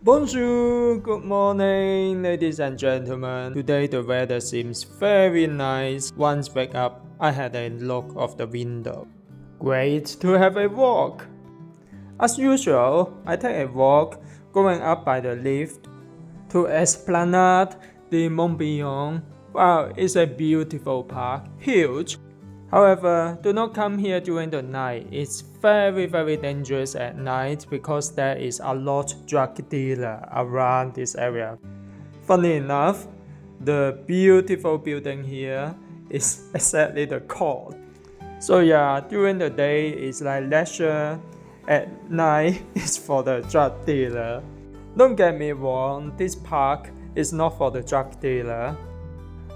Bonjour, good morning, ladies and gentlemen. Today the weather seems very nice. Once wake up, I had a look of the window. Great to have a walk. As usual, I take a walk going up by the lift to Esplanade de Montbenon. Wow, it's a beautiful park, huge. However, do not come here during the night. It's very dangerous at night because there is a lot of drug dealer around this area. Funny enough, the beautiful building here is exactly the court. So yeah, during the day it's like leisure, at night it's for the drug dealer. Don't get me wrong, this park is not for the drug dealer.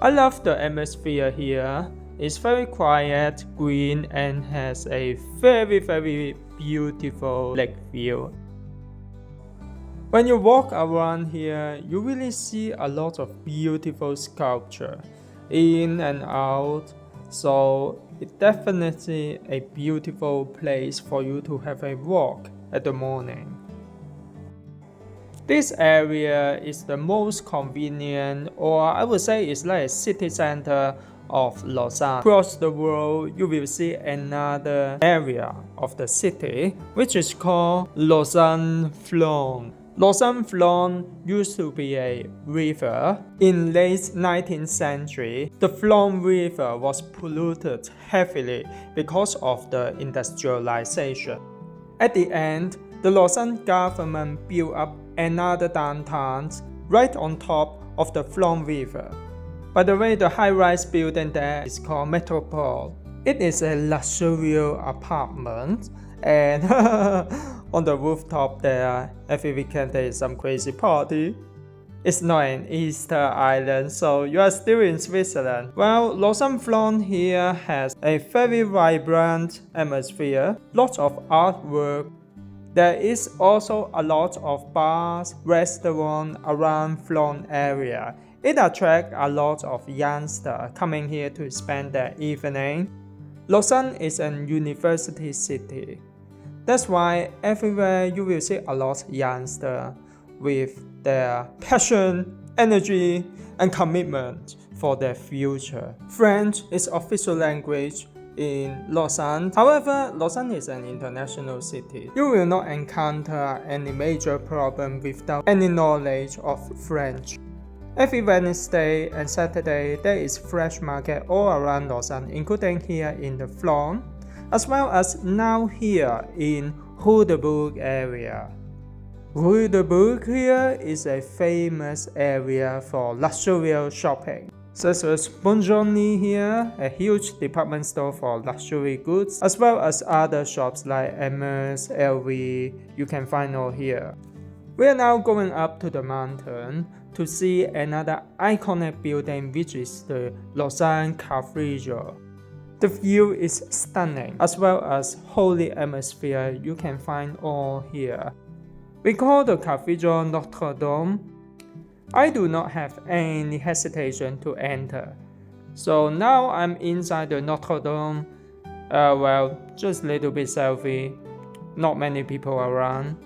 I love the atmosphere here. It's very quiet, green, and has a very beautiful lake view. When you walk around here, you really see a lot of beautiful sculpture in and out. So it's definitely a beautiful place for you to have a walk at the morning. This area is the most convenient, or I would say it's like a city center of Lausanne. Across the world, you will see another area of the city, which is called Lausanne Flon. Lausanne Flon used to be a river. In late 19th century, the Flon River was polluted heavily because of the industrialization. At the end, the Lausanne government built up another downtown right on top of the Flon River. By the way, the high-rise building there is called Metropole. It is a luxurious apartment, and on the rooftop there, every weekend there is some crazy party. It's not an Easter island, so you are still in Switzerland. Well, Lausanne Flon here has a very vibrant atmosphere, lots of artwork. There is also a lot of bars, restaurants around Flon area. It attracts a lot of youngsters coming here to spend their evening. Lausanne is a university city. That's why everywhere you will see a lot of youngsters with their passion, energy, and commitment for their future. French is official language in Lausanne. However, Lausanne is an international city. You will not encounter any major problem without any knowledge of French. Every Wednesday and Saturday, there is fresh market all around Lausanne, including here in the Flon, as well as now here in Rue de Bourg area. Rue de Bourg here is a famous area for luxurious shopping, such as Montbenon here, a huge department store for luxury goods, as well as other shops like Hermes, LV, you can find all here. We are now going up to the mountain to see another iconic building, which is the Lausanne Cathedral. The view is stunning, as well as holy atmosphere you can find all here. We call the cathedral Notre Dame. I do not have any hesitation to enter. So now I'm inside the Notre Dame. Well, just a little bit selfie, not many people around.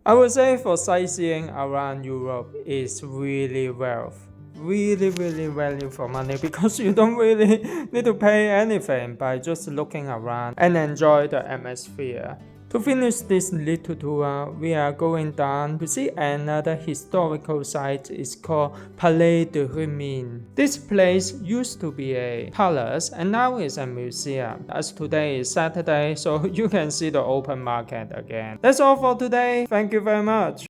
I would say for sightseeing around Europe is really worth. Really value for money because you don't really need to pay anything by just looking around and enjoy the atmosphere. To finish this little tour, we are going down to see another historical site. It's called Palais de Rumines. This place used to be a palace and now is a museum. As today is Saturday, so you can see the open market again. That's all for today. Thank you very much.